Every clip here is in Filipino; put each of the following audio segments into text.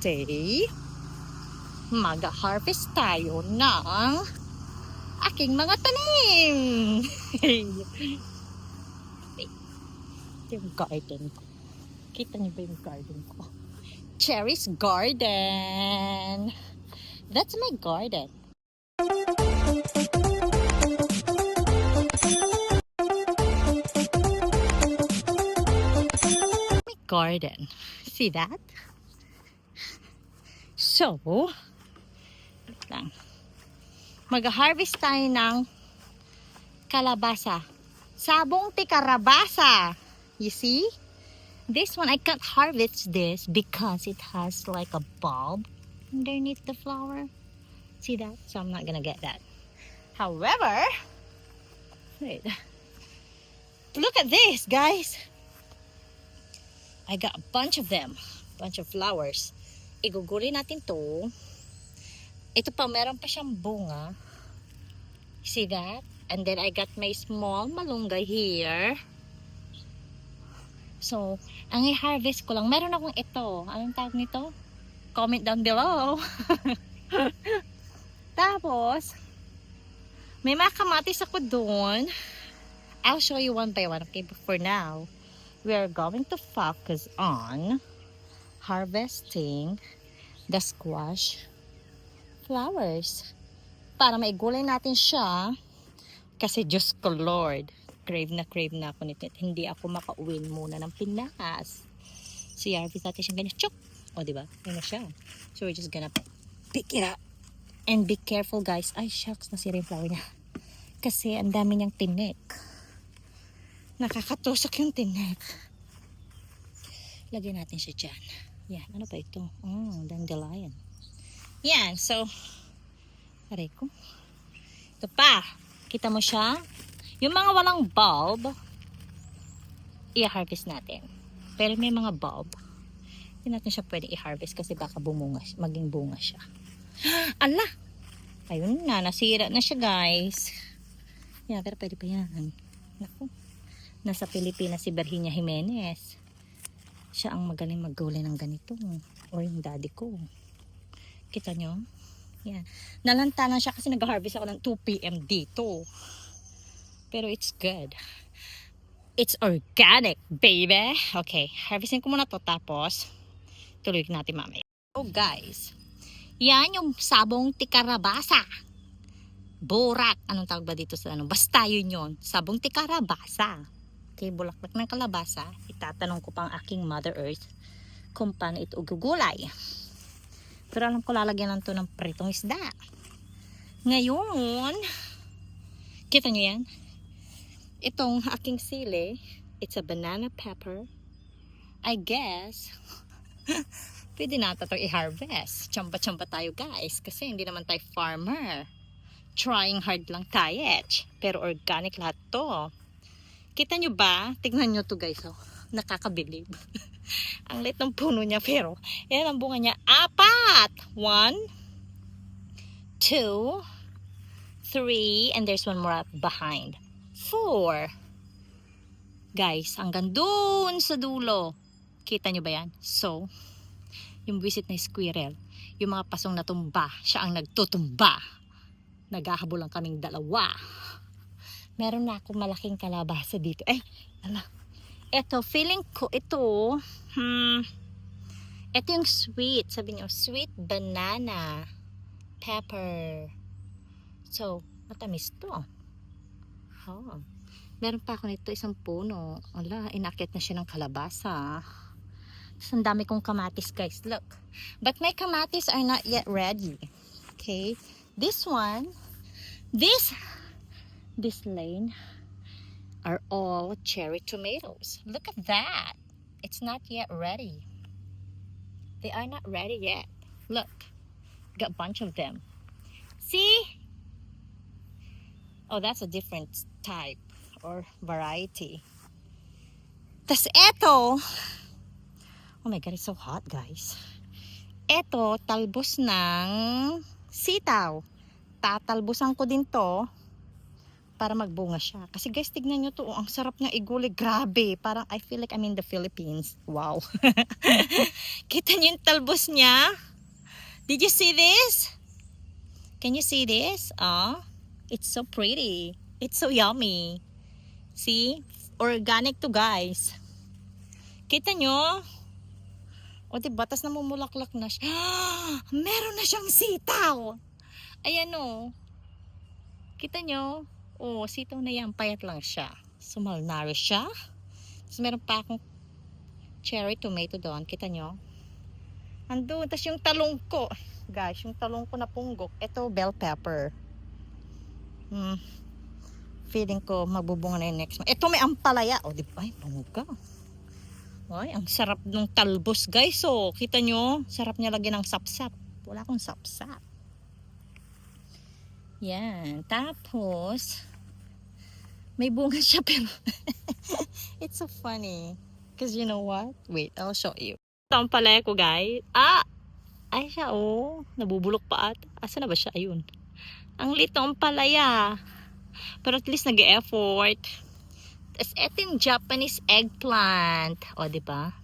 today, mag-harvest tayo ng aking mga tanim. Ito yung garden ko. Kita niyo ba yung garden ko? Cherry's garden. That's my garden. My garden. See that? So, mag-harvest tayo ng kalabasa. Sabong tikarabasa. You see? This one, I can't harvest this because it has like a bulb underneath the flower. See that? So I'm not gonna get that. However, wait. Look at this, guys. I got a bunch of them. Bunch of flowers. Iguguli natin to. Ito pa, meron pa siyang bunga. See that? And then I got my small malunggay here. So, ang i-harvest ko lang, meron akong ito. Anong tawag nito? Comment down below. Tapos, may mga kamatis ako doon. I'll show you one by one. Okay, but for now, we are going to focus on harvesting the squash flowers. Para maigulay natin siya. Kasi Diyos ko Lord, crave na ako nito. Hindi ako makauwi muna ng Pinas. So, i-harvest natin siyang ganyan. Chok! O, diba? Yun na siya. So, we're just gonna pick it up. And be careful, guys. Ay, shucks. Nasira yung flower niya. Kasi, ang dami niyang tinik. Nakakatusok yung tinik. Lagyan natin siya dyan. Yan. Ano ba ito? Dandelion. Yan. So, aray ko. Ito pa. Kita mo siya? Yung mga walang bulb, i-harvest natin. Pero may mga bulb, hindi natin siya pwede i-harvest kasi baka maging bunga siya. Ala! Ayun na, nasira na siya, guys. Yeah, pero pwede pa yan. Naku. Nasa Pilipinas si Virginia Jimenez. Siya ang magaling maggulay ng ganito. Or yung daddy ko. Kita nyo? Yan. Nalanta na siya kasi nag-harvest ako ng 2 PM dito. Pero it's good. It's organic, baby. Okay, harvestin ko muna to tapos tuloy natin mamaya. So guys, yan yung sabong tikarabasa. Borak. Anong tawag ba dito sa ano? Basta yun. Sabong tikarabasa. Okay, bulaklak ng kalabasa. Itatanong ko pang aking Mother Earth kung paano ito gugulay. Pero alam ko lalagyan lang to ng pritong isda. Ngayon, kita nyo yan? Itong aking sili, it's a banana pepper. I guess, pwede natin ito i-harvest. Tsamba-tsamba tayo, guys. Kasi hindi naman tayo farmer. Trying hard lang tayo. Pero organic lahat to. Kita nyo ba? Tignan nyo to, guys. Oh. Nakakabilib. Ang liit ng puno niya, pero yan ang bunga niya. 4! 1, 2, 3, and there's one more behind. 4. Guys, hanggang doon sa dulo. Kita nyo ba yan? So, yung visit na squirrel, yung mga pasong natumba, siya ang nagtutumba. Naghahabol lang kaming dalawa. Meron na akong malaking kalabasa dito. Eh, ala. Ito, feeling ko, ito yung sweet. Sabi niyo, sweet banana pepper. So, matamis to. Oh. Meron pa ako nito, isang puno. Ala, inakit na siya ng kalabasa. So, ang dami kong kamatis, guys. Look. But my kamatis are not yet ready. Okay. This one, this lane, are all cherry tomatoes. Look at that. It's not yet ready. They are not ready yet. Look. Got a bunch of them. See? Oh, that's a different type or variety. Tas eto. Oh my God, it's so hot, guys. Eto, talbos ng sitaw. Tatalbusan ko din to para magbunga siya. Kasi guys, tignan nyo to. Ang sarap niya iguli. Grabe. Parang I feel like I'm in the Philippines. Wow. Kita nyo yung talbos niya? Did you see this? Can you see this? It's so pretty. It's so yummy. See? Organic to guys. Kita nyo? O diba? Tas namumulaklak na siya. Meron na siyang sitaw. Ayan o. Kita nyo? Oh, sitaw na yan. Payat lang siya. So, malnourished siya. Tapos meron pa akong cherry tomato doon. Kita nyo? Andun. Tapos yung talong ko. Guys, yung talong ko na punggok. Ito, bell pepper. Feeling ko magbubunga na yung next month. Ito may ampalaya. O, di ba? Ay, bangga. Ay, ang sarap ng talbos, guys. So, kita nyo? Sarap niya lagyan ng sapsap. Wala akong sapsap. Yan. Tapos, may bunga siya pero it's so funny. Because you know what? Wait, I'll show you. Ito ang palaya ko, guys. Ay siya, oh. Nabubulok pa at. Asa na ba siya? Ayun. Ang lito ang palaya. Pero at least nag-e-effort. Tapos, ito yung Japanese eggplant. O, diba?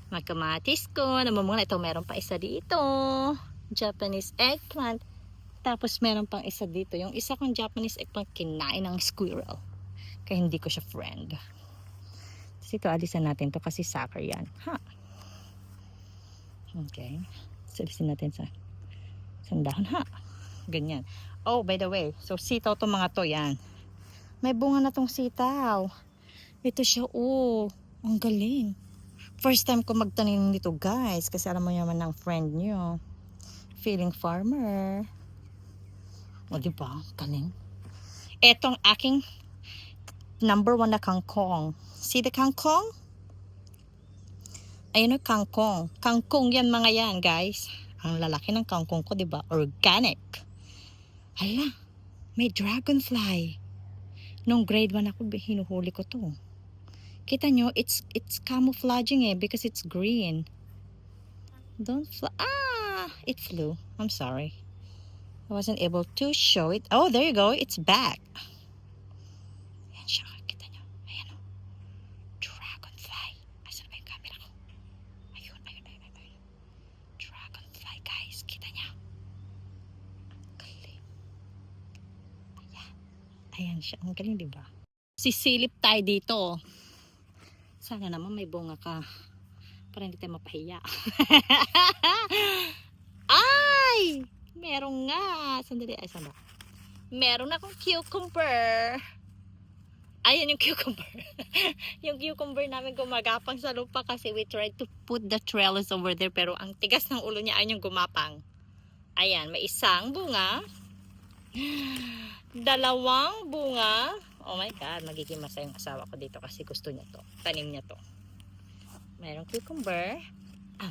Magkamatis ko. Namumula. Ito, meron pa isa dito. Japanese eggplant. Tapos meron pang isa dito. Yung isa kong Japanese eggplant kinain ng squirrel. Kaya hindi ko siya friend. Tapos ito, alisan natin to kasi sucker yan. Okay. So, alisin natin sa sandahon. Ganyan. Oh, by the way. So, sitaw to mga to. Yan. May bunga na tong sitaw. Ito siya. Oh, ang galing. First time ko magtanim nito, guys. Kasi alam mo naman ng friend nyo. Feeling farmer. O, diba? Galing. Etong aking number 1 na kangkong. See the kangkong? Ayun o, kangkong. Kangkong yan mga yan, guys. Ang lalaki ng kangkong ko, diba? Organic. Hala, may dragonfly. Nung grade 1 ako, hinuhuli ko to. Kita nyo, it's camouflaging because it's green. Don't fly. It flew. I'm sorry. I wasn't able to show it. Oh, there you go. It's back. Ayan siya. Kita nyo. Ayan o. Dragonfly. Asan ba yung camera ko? Ayun. Dragonfly, guys. Kita nyo. Galing. Ayan siya. Ang galing, diba? Sisilip tayo dito. Sana naman may bunga ka. Para hindi tayo mapahiya. Ay! Meron nga. Sandali. Ay, saan ba? Meron akong cucumber. Ayan yung cucumber. Yung cucumber namin gumagapang sa lupa kasi we tried to put the trellis over there pero ang tigas ng ulo niya ay yung gumapang. Ayan, may isang bunga. Dalawang bunga. Oh my God, magiging masaya yung asawa ko dito kasi gusto niya to. Tanim niya to. Mayroong cucumber.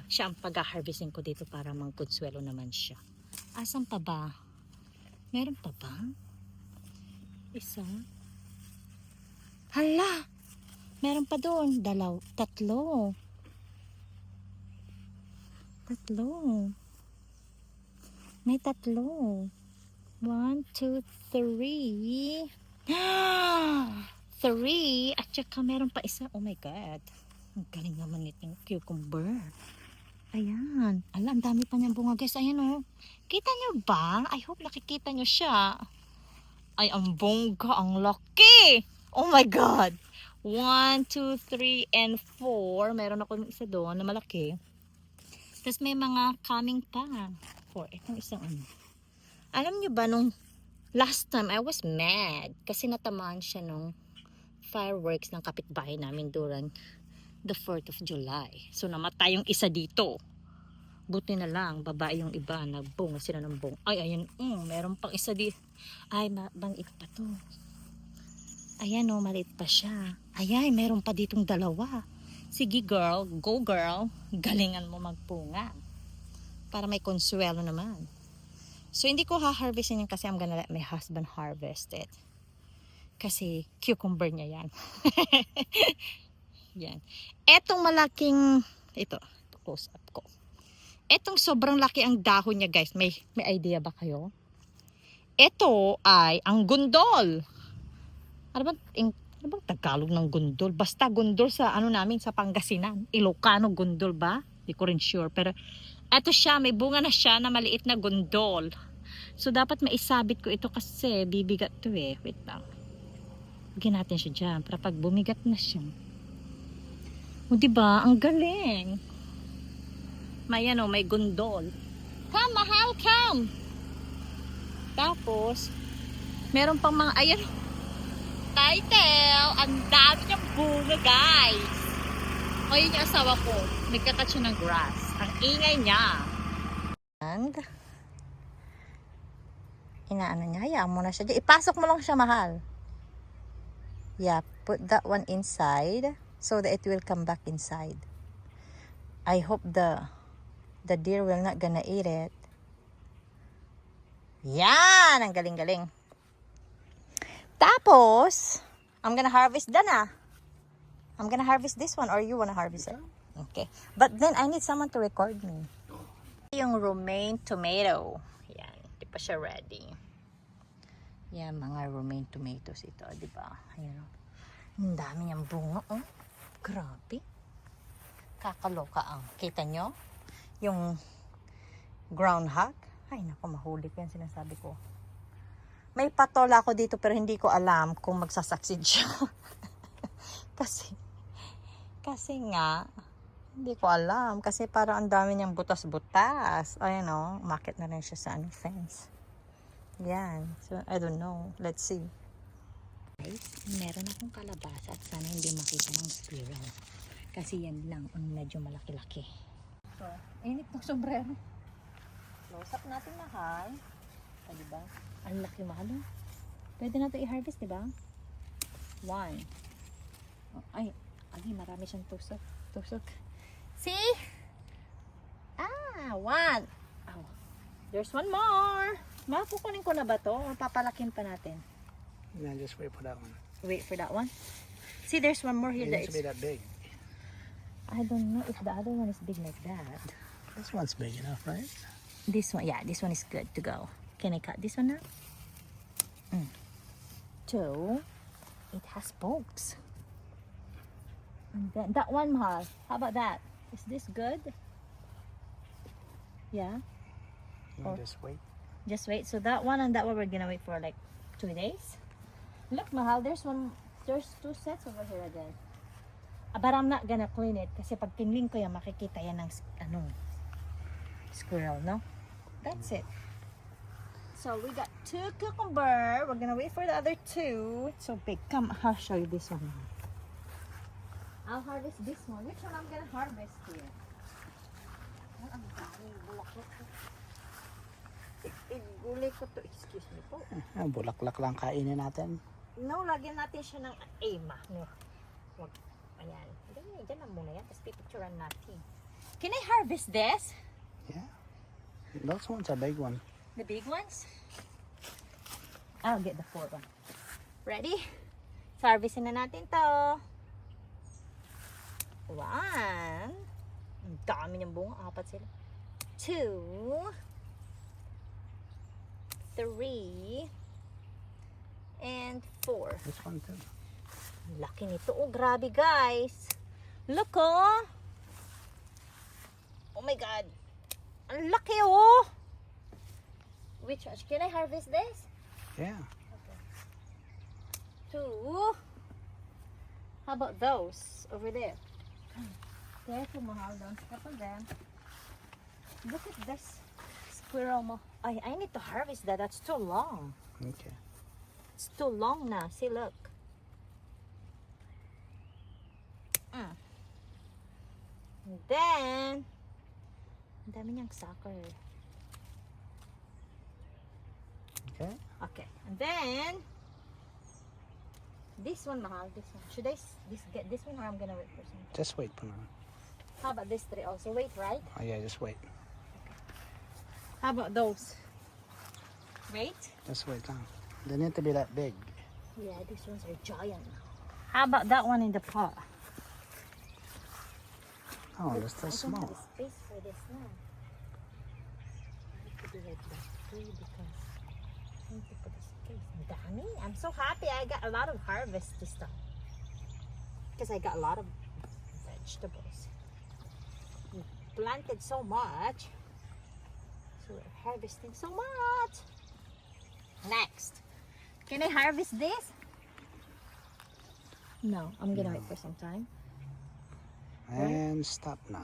Siya ang pag-harvesting ko dito para mangkonsuelo naman siya. Asan pa ba? Meron pa ba? Isa. Hala! Meron pa doon. Tatlo. May tatlo. 1, 2, 3. 3. At saka meron pa isa. Oh my God. Ang galing naman itong cucumber. Ayan. Ang dami pa niyang bunga, guys. Ayan o. Kita niyo ba? I hope nakikita niyo siya. Ay, ang bongga. Ang laki. Oh my God. 1, 2, 3, and 4. Meron ako ng isa doon na malaki. Tapos may mga coming pa. 4. Itong isang ano. Alam niyo ba, nung last time, I was mad. Kasi natamaan siya nung fireworks ng kapitbahay namin during the 4th of July. So, namatay yung isa dito. Buti na lang, babae yung iba. Nagbunga sila ng bunga. Ay, ayun. Meron pang isa dito. Ay, maliit pa to. Ayan o, maliit pa siya. Ay, meron pa ditong dalawa. Sige girl, go girl. Galingan mo magpunga. Para may konsuelo naman. So, hindi ko ha-harvestin yun kasi I'm gonna let my husband harvest it. Kasi cucumber niya yan. Yan. Etong malaking, ito close up ko. Etong sobrang laki ang dahon niya, guys. May idea ba kayo? Ito ay ang gundol. Ano bang Tagalog ng gundol? Basta gundol sa ano namin sa Pangasinan. Ilocano gundol ba? Di ko rin sure. Pero eto siya, may bunga na siya na maliit na gundol. So dapat maisabit ko ito kasi bibigat to eh. Wait lang. Lagyan natin siya dyan para pag bumigat na siya. O diba? Ang galing. May ano, may gundol. Come, mahal, come! Tapos, meron pang mga, ayan, title. Ang dami niyang bunga, guys. O, yun yung asawa ko. Nagkakat siya ng grass. Ang ingay niya. And, inaano niya. Hayaan mo na siya. Ipasok mo lang siya, mahal. Yeah, put that one inside so that it will come back inside. I hope the deer will not gonna eat it. Yan! Ang galing-galing. Tapos, I'm gonna harvest na. I'm gonna harvest this one or you wanna harvest it? Okay. But then, I need someone to record me. Yung romaine tomato. Yan. Di pa siya ready. Yan, mga romaine tomatoes ito. Diba? Ayan. Ang dami niyang bunga. Oh. Grabe. Kakaloka ang. Kita nyo? Yung groundhog. Ay, naku, mahuli ko yan sinasabi ko. May patola ako dito pero hindi ko alam kung magsasucceed siya. kasi nga, hindi ko alam. Kasi parang ang dami niyang butas-butas. Ayan o, umakit na rin siya sa fence. Yan. So, I don't know. Let's see. Guys, meron akong kalabasa at sana hindi makita ng squirrel. Kasi yan lang ang medyo malaki-laki. So, init ng sombrero. Close up natin, mahal. O, diba? Ang laki, mahal. Pwede natin i-harvest, diba? One. Oh, ay, marami siyang tusok. See? One. Oh, there's one more. Makukunin ko na ba to? O papalakin pa natin? No, just wait for that one. Wait for that one? See, there's one more here. It needs to be that big. I don't know if the other one is big like that. This one's big enough, right? This one, yeah, this one is good to go. Can I cut this one now? Two. It has spokes. And then that one, mahal. How about that? Is this good? Yeah. You just wait. Just wait. So that one and that one we're gonna wait for like 2 days. Look, mahal. There's two sets over here again. But I'm not gonna clean it kasi pag kinling ko yan, makikita yan ng squirrel, no? That's it. So we got 2 cucumber. We're gonna wait for the other 2. It's so big. Come, I'll show you this one. I'll harvest this one. Which one I'm gonna harvest here? Ang daming bulaklak. Igulay ko to. Excuse me po. Bulaklak lang kainin natin. No, lagyan natin siya ng ema. No. Wag. Ayan. Diyan na muna yan. Tapos pipicturean natin. Can I harvest this? Yeah. Those ones are big one. The big ones? I'll get the 4th one. Ready? So, harvestin na natin to. 1. Ang dami niyang bunga. 4 sila. 2. 3. And 4. This one too. Ang laki nito. Oh, grabe guys. Look oh. Oh my God. Ang laki oh. Which one? Can I harvest this? Yeah. Okay. 2. How about those over there? Careful, mahal. Don't step on them. Look at this squirrel. I need to harvest that. That's too long. Okay. It's too long na. See, look. And then, ang dami niyang sucker. Okay. Okay. And then, this one, mahal. This one. Should I get this one or I'm gonna wait for some? Just wait for now. How about this 3 also? Wait, right? Oh yeah, just wait. How about those? Wait. Just wait lang. They need to be that big. Yeah, these ones are giant. How about that one in the pot? Oh, that's too I don't small. have space for this now. I have to do like that too because Thank you for this case. Ang dami. I'm so happy I got a lot of harvest this time. Because I got a lot of vegetables. We planted so much. So we're harvesting so much. Next. Can I harvest this? No, I'm gonna wait for some time. And stop na.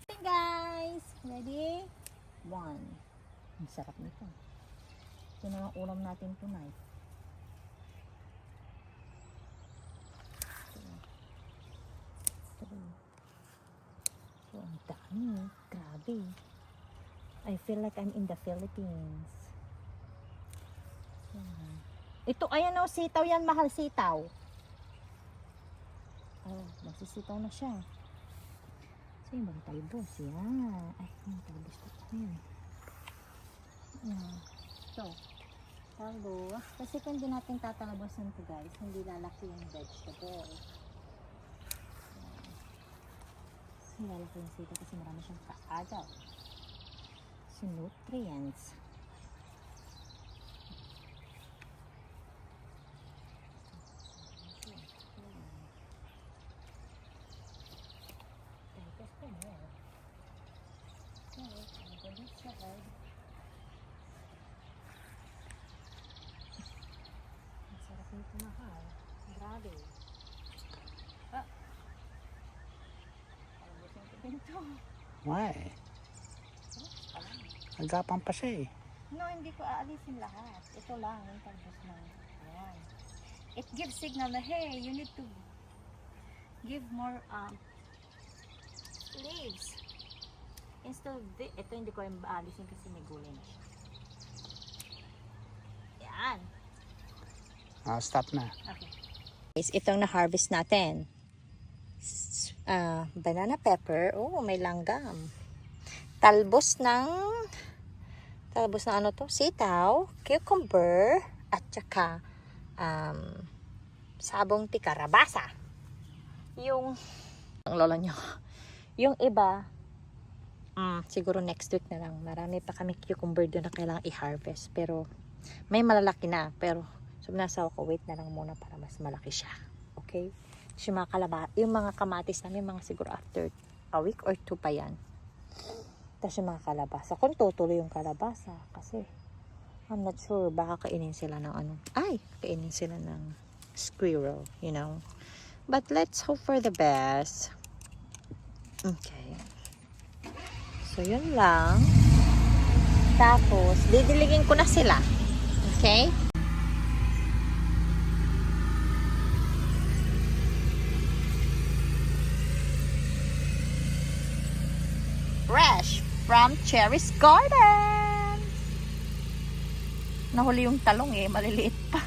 Okay guys, ready? 1. Ang sarap nito. Ito na ang ulam natin tonight. So, ang dami. Grabe. I feel like I'm in the Philippines. Yan. Ito, ayan o, sitaw yan, mahal sitaw. Oh, nagsisitaw na siya. So, yung bang talbos, yan. Ay, yung talbos ko. Ayan. Ito, talbos. Kasi kung hindi natin tatalabosan ito guys, hindi lalaki yung vegetable. Hindi lalaki yung sitaw kasi marami siyang kaagaw. So, nutrients. Masarap nito mahal. Grabe. Ah. Talabusin ko din ito. Why? Agapang pa siya eh. No, hindi ko aalisin lahat. Ito lang, yung talbos na. Ayan. It gives signal na, hey, you need to give more leaves. Instead of ito hindi ko yung aalisin kasi may gulay na siya. Yan. Stop na. Okay. Guys, itong na-harvest natin. Banana pepper. Oh, may langgam. Talbos ng ano to? Sitaw, cucumber, at saka sabong tikarabasa. Yung ang lola nyo. Yung iba, siguro next week na lang. Marami pa kami cucumber doon na kailangang i-harvest. Pero, may malalaki na. Pero, sabi na sa ako, wait na lang muna para mas malaki siya. Okay? So, yung mga kamatis namin, mga siguro after a week or 2 pa yan. Tapos yung mga kalabasa. Kung tutuloy yung kalabasa, kasi, I'm not sure, baka kainin sila ng ano. Ay, kainin sila ng squirrel, you know. But let's hope for the best. Okay. So, yun lang. Tapos, didiligin ko na sila. Okay? Fresh from Cherry's Garden. Nahuli yung talong eh, maliliit pa.